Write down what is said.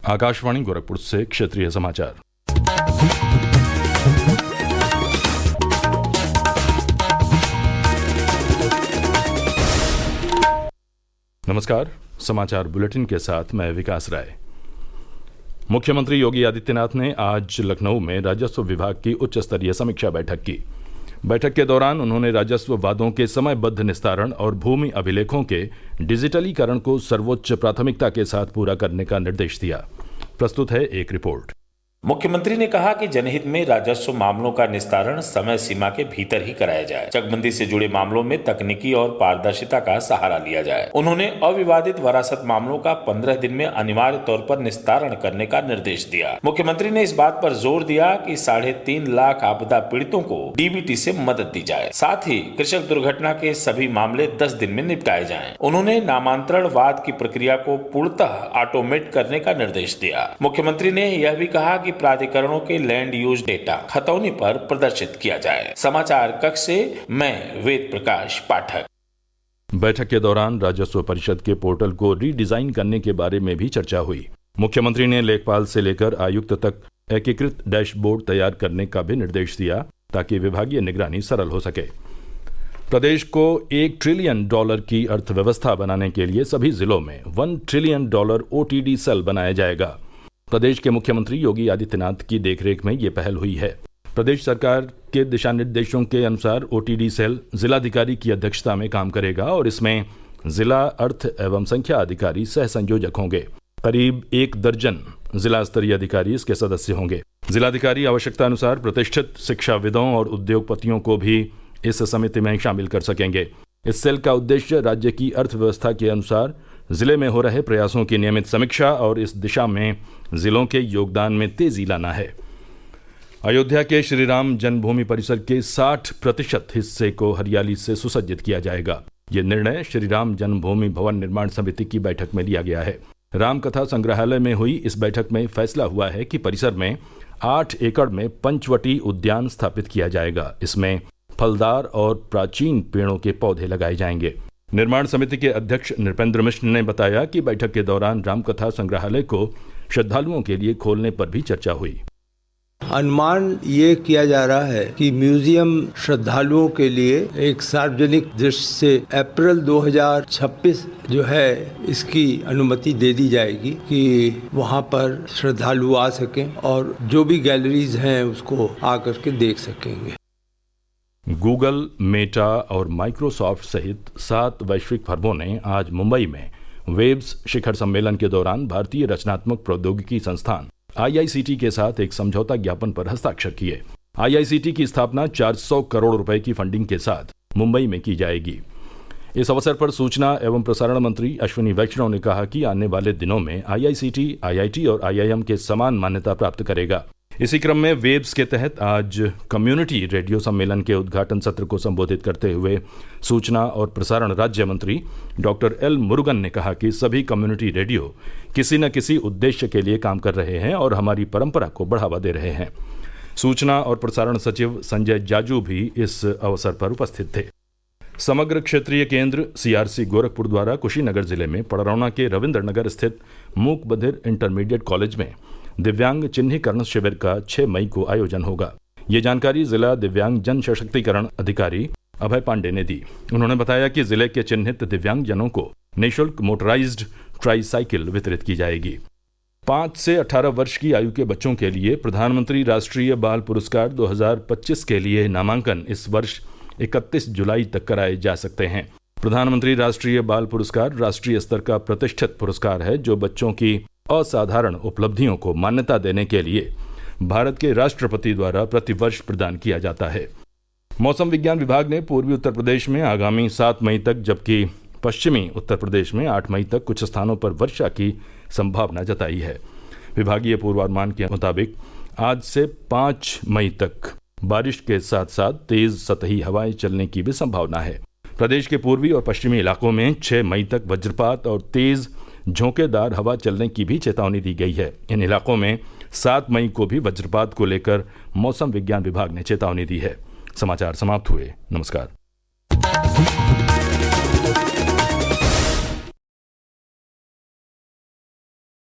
आकाशवाणी गोरखपुर से क्षेत्रीय समाचार। नमस्कार, समाचार बुलेटिन के साथ मैं विकास राय। मुख्यमंत्री योगी आदित्यनाथ ने आज लखनऊ में राजस्व विभाग की उच्च स्तरीय समीक्षा बैठक की। बैठक के दौरान उन्होंने राजस्व वादों के समयबद्ध निस्तारण और भूमि अभिलेखों के डिजिटलीकरण को सर्वोच्च प्राथमिकता के साथ पूरा करने का निर्देश दिया। प्रस्तुत है एक रिपोर्ट। मुख्यमंत्री ने कहा कि जनहित में राजस्व मामलों का निस्तारण समय सीमा के भीतर ही कराया जाए। चकबंदी से जुड़े मामलों में तकनीकी और पारदर्शिता का सहारा लिया जाए। उन्होंने अविवादित वरासत मामलों का 15 दिन में अनिवार्य तौर पर निस्तारण करने का निर्देश दिया। मुख्यमंत्री ने इस बात पर जोर दिया कि 3.5 लाख आपदा पीड़ितों को डीबीटी से मदद दी जाए। साथ ही कृषक दुर्घटना के सभी मामले 10 दिन में निपटाए जाएं। उन्होंने नामांतरण वाद की प्रक्रिया को पूर्णतः ऑटोमेट करने का निर्देश दिया। मुख्यमंत्री ने यह भी कहा कि प्राधिकरणों के लैंड यूज डेटा खतौनी पर प्रदर्शित किया जाए। समाचार कक्ष से मैं वेद प्रकाश पाठक। बैठक के दौरान राजस्व परिषद के पोर्टल को रीडिजाइन करने के बारे में भी चर्चा हुई। मुख्यमंत्री ने लेखपाल से लेकर आयुक्त तक एकीकृत डैशबोर्ड तैयार करने का भी निर्देश दिया ताकि विभागीय निगरानी सरल हो सके। प्रदेश को $1 ट्रिलियन की अर्थव्यवस्था बनाने के लिए सभी जिलों में $1 ट्रिलियन OTD सेल बनाया जाएगा। प्रदेश के मुख्यमंत्री योगी आदित्यनाथ की देखरेख में ये पहल हुई है। प्रदेश सरकार के दिशा निर्देशों के अनुसार OTD सेल जिलाधिकारी की अध्यक्षता में काम करेगा और इसमें जिला अर्थ एवं संख्या अधिकारी सह संयोजक होंगे। करीब 1 दर्जन जिला स्तरीय अधिकारी इसके सदस्य होंगे। जिलाधिकारी आवश्यकता अनुसार प्रतिष्ठित शिक्षाविदों और उद्योगपतियों को भी इस समिति में शामिल कर सकेंगे। इस सेल का उद्देश्य राज्य की अर्थव्यवस्था के अनुसार जिले में हो रहे प्रयासों की नियमित समीक्षा और इस दिशा में जिलों के योगदान में तेजी लाना है। अयोध्या के श्री राम जन्मभूमि परिसर के 60% हिस्से को हरियाली से सुसज्जित किया जाएगा। ये निर्णय श्री राम जन्मभूमि भवन निर्माण समिति की बैठक में लिया गया है। रामकथा संग्रहालय में हुई इस बैठक में फैसला हुआ है कि परिसर में 8 एकड़ में पंचवटी उद्यान स्थापित किया जाएगा। इसमें फलदार और प्राचीन पेड़ों के पौधे लगाए जाएंगे। निर्माण समिति के अध्यक्ष नृपेंद्र मिश्र ने बताया कि बैठक के दौरान रामकथा संग्रहालय को श्रद्धालुओं के लिए खोलने पर भी चर्चा हुई। अनुमान ये किया जा रहा है कि म्यूजियम श्रद्धालुओं के लिए एक सार्वजनिक दृश्य से अप्रैल 2026 जो है इसकी अनुमति दे दी जाएगी कि वहाँ पर श्रद्धालु आ सकें और जो भी गैलरीज हैं उसको आकर के देख सकेंगे। गूगल, मेटा और माइक्रोसॉफ्ट सहित 7 वैश्विक फर्मों ने आज मुंबई में वेब्स शिखर सम्मेलन के दौरान भारतीय रचनात्मक प्रौद्योगिकी संस्थान IICT के साथ एक समझौता ज्ञापन पर हस्ताक्षर किए। IICT की स्थापना 400 करोड़ रुपए की फंडिंग के साथ मुंबई में की जाएगी। इस अवसर पर सूचना एवं प्रसारण मंत्री अश्विनी वैष्णव ने कहा कि आने वाले दिनों में IICT, IIT और IIM के समान मान्यता प्राप्त करेगा। इसी क्रम में वेब्स के तहत आज कम्युनिटी रेडियो सम्मेलन के उद्घाटन सत्र को संबोधित करते हुए सूचना और प्रसारण राज्य मंत्री डॉक्टर एल मुरुगन ने कहा कि सभी कम्युनिटी रेडियो किसी न किसी उद्देश्य के लिए काम कर रहे हैं और हमारी परंपरा को बढ़ावा दे रहे हैं। सूचना और प्रसारण सचिव संजय जाजू भी इस अवसर पर उपस्थित थे। समग्र क्षेत्रीय केंद्र CRC गोरखपुर द्वारा कुशीनगर जिले में पड़रौना के रविंद्र नगर स्थित मूक बधिर इंटरमीडिएट कॉलेज में दिव्यांग चिन्हीकरण शिविर का 6 मई को आयोजन होगा। ये जानकारी जिला दिव्यांग जन सशक्तिकरण अधिकारी अभय पांडे ने दी। उन्होंने बताया कि जिले के चिन्हित दिव्यांगजनों को निःशुल्क मोटराइज्ड ट्राईसाइकिल वितरित की जाएगी। 5 से 18 वर्ष की आयु के बच्चों के लिए प्रधानमंत्री राष्ट्रीय बाल पुरस्कार 2025 के लिए नामांकन इस वर्ष 31 जुलाई तक कराए जा सकते हैं। प्रधानमंत्री राष्ट्रीय बाल पुरस्कार राष्ट्रीय स्तर का प्रतिष्ठित पुरस्कार है जो बच्चों की असाधारण उपलब्धियों को मान्यता देने के लिए भारत के राष्ट्रपति द्वारा प्रतिवर्ष प्रदान किया जाता है। मौसम विज्ञान विभाग ने पूर्वी उत्तर प्रदेश में आगामी 7 मई तक जबकि पश्चिमी उत्तर प्रदेश में 8 मई तक कुछ स्थानों पर वर्षा की संभावना जताई है। विभागीय पूर्वानुमान के मुताबिक आज से 5 मई तक बारिश के साथ साथ तेज सतही हवाएं चलने की भी संभावना है। प्रदेश के पूर्वी और पश्चिमी इलाकों में 6 मई तक वज्रपात और तेज झोंकेदार हवा चलने की भी चेतावनी दी गई है। इन इलाकों में 7 मई को भी वज्रपात को लेकर मौसम विज्ञान विभाग ने चेतावनी दी है। समाचार समाप्त हुए। नमस्कार।